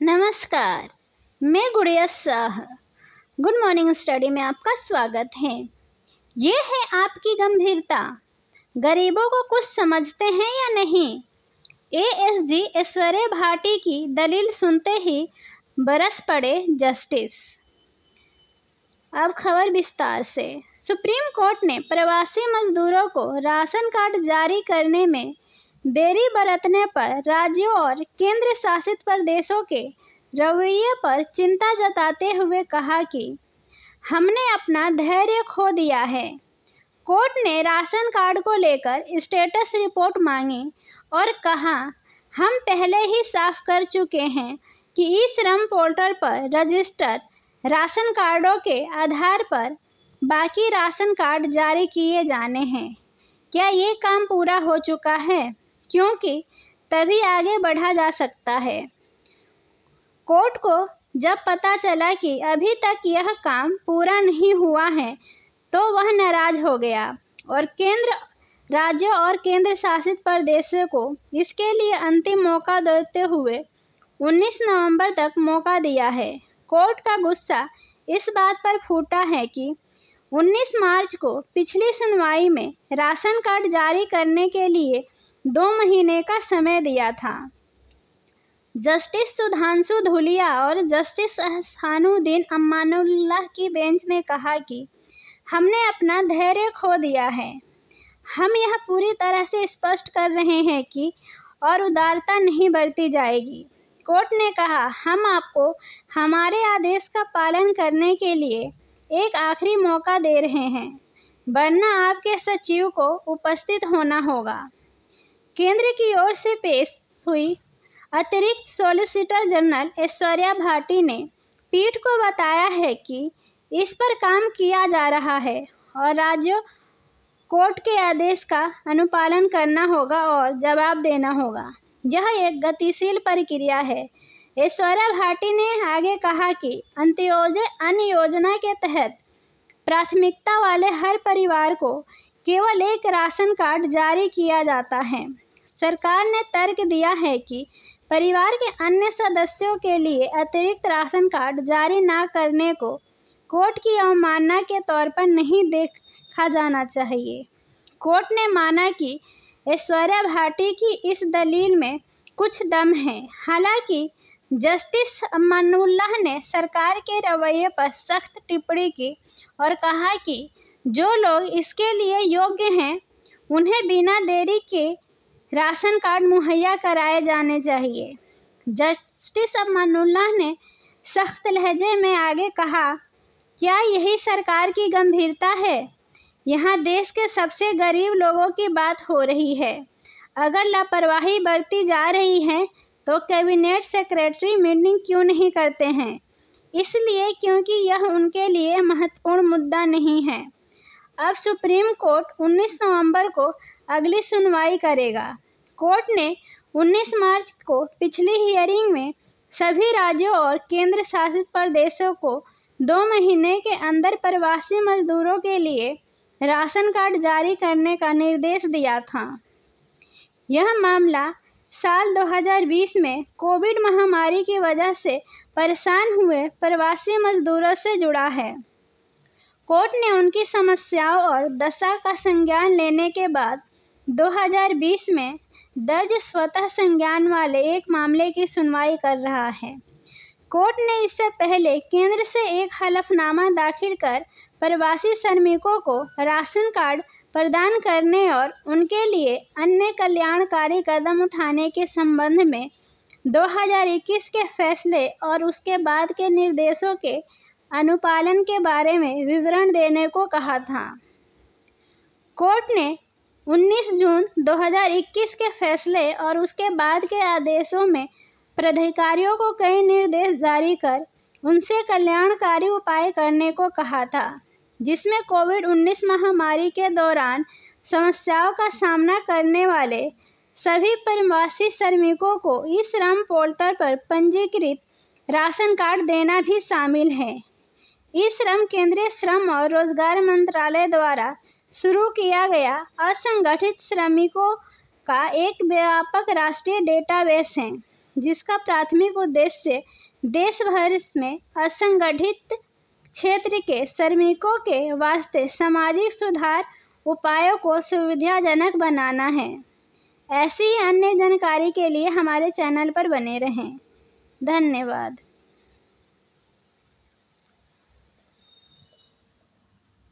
नमस्कार, मैं गुड़िया शाह। गुड मॉर्निंग स्टडी में आपका स्वागत है। ये है आपकी गंभीरता। गरीबों को कुछ समझते हैं या नहीं? एएसजी ऐश्वर्या भाटी की दलील सुनते ही बरस पड़े जस्टिस। अब खबर विस्तार से। सुप्रीम कोर्ट ने प्रवासी मजदूरों को राशन कार्ड जारी करने में देरी बरतने पर राज्यों और केंद्र शासित प्रदेशों के रवैये पर चिंता जताते हुए कहा कि हमने अपना धैर्य खो दिया है। कोर्ट ने राशन कार्ड को लेकर स्टेटस रिपोर्ट मांगी और कहा, हम पहले ही साफ कर चुके हैं कि ई श्रम पोर्टल पर रजिस्टर राशन कार्डों के आधार पर बाकी राशन कार्ड जारी किए जाने हैं। क्या ये काम पूरा हो चुका है? क्योंकि तभी आगे बढ़ा जा सकता है। कोर्ट को जब पता चला कि अभी तक यह काम पूरा नहीं हुआ है तो वह नाराज हो गया और राज्यों और केंद्र शासित प्रदेशों को इसके लिए अंतिम मौका देते हुए 19 नवंबर तक मौका दिया है। कोर्ट का गुस्सा इस बात पर फूटा है कि 19 मार्च को पिछली सुनवाई में राशन कार्ड जारी करने के लिए 2 महीने का समय दिया था। जस्टिस सुधांशु धूलिया और जस्टिस एहसानुद्दीन अमानुल्लाह की बेंच ने कहा कि हमने अपना धैर्य खो दिया है। हम यह पूरी तरह से स्पष्ट कर रहे हैं कि और उदारता नहीं बरती जाएगी। कोर्ट ने कहा, हम आपको हमारे आदेश का पालन करने के लिए एक आखिरी मौका दे रहे हैं, वरना आपके सचिव को उपस्थित होना होगा। केंद्र की ओर से पेश हुई अतिरिक्त सॉलिसिटर जनरल ऐश्वर्या भाटी ने पीठ को बताया है कि इस पर काम किया जा रहा है और राज्यों कोर्ट के आदेश का अनुपालन करना होगा और जवाब देना होगा। यह एक गतिशील प्रक्रिया है। ऐश्वर्या भाटी ने आगे कहा कि अंत्योदय अन्न योजना के तहत प्राथमिकता वाले हर परिवार को केवल एक राशन कार्ड जारी किया जाता है। सरकार ने तर्क दिया है कि परिवार के अन्य सदस्यों के लिए अतिरिक्त राशन कार्ड जारी न करने को कोर्ट की अवमानना के तौर पर नहीं देखा जाना चाहिए। कोर्ट ने माना कि ऐश्वर्या भाटी की इस दलील में कुछ दम है। हालांकि जस्टिस अमानुल्लाह ने सरकार के रवैये पर सख्त टिप्पणी की और कहा कि जो लोग इसके लिए योग्य हैं उन्हें बिना देरी के राशन कार्ड मुहैया कराए जाने चाहिए। जस्टिस अमानुल्लाह ने सख्त लहजे में आगे कहा, क्या यही सरकार की गंभीरता है? यहाँ देश के सबसे गरीब लोगों की बात हो रही है। अगर लापरवाही बरती जा रही है तो कैबिनेट सेक्रेटरी मीटिंग क्यों नहीं करते हैं? इसलिए क्योंकि यह उनके लिए महत्वपूर्ण मुद्दा नहीं है। अब सुप्रीम कोर्ट 19 नवंबर को अगली सुनवाई करेगा। कोर्ट ने 19 मार्च को पिछली हियरिंग में सभी राज्यों और केंद्र शासित प्रदेशों को 2 महीने के अंदर प्रवासी मजदूरों के लिए राशन कार्ड जारी करने का निर्देश दिया था। यह मामला साल 2020 में कोविड महामारी की वजह से परेशान हुए प्रवासी मजदूरों से जुड़ा है। कोर्ट ने उनकी समस्याओं और दशा का संज्ञान लेने के बाद 2020 में दर्ज स्वतः संज्ञान वाले एक मामले की सुनवाई कर रहा है। कोर्ट ने इससे पहले केंद्र से एक हलफनामा दाखिल कर प्रवासी श्रमिकों को राशन कार्ड प्रदान करने और उनके लिए अन्य कल्याणकारी कदम उठाने के संबंध में 2021 के फैसले और उसके बाद के निर्देशों के अनुपालन के बारे में विवरण देने को कहा था। कोर्ट ने 19 जून 2021 के फैसले और उसके बाद के आदेशों में प्राधिकारियों को कई निर्देश जारी कर उनसे कल्याणकारी उपाय करने को कहा था, जिसमें कोविड-19 महामारी के दौरान समस्याओं का सामना करने वाले सभी प्रवासी श्रमिकों को ई श्रम पोर्टल पर पंजीकृत राशन कार्ड देना भी शामिल है। ई श्रम केंद्रीय श्रम और रोजगार मंत्रालय द्वारा शुरू किया गया असंगठित श्रमिकों का एक व्यापक राष्ट्रीय डेटाबेस है, जिसका प्राथमिक उद्देश्य देश भर में असंगठित क्षेत्र के श्रमिकों के वास्ते सामाजिक सुधार उपायों को सुविधाजनक बनाना है। ऐसी ही अन्य जानकारी के लिए हमारे चैनल पर बने रहें। धन्यवाद।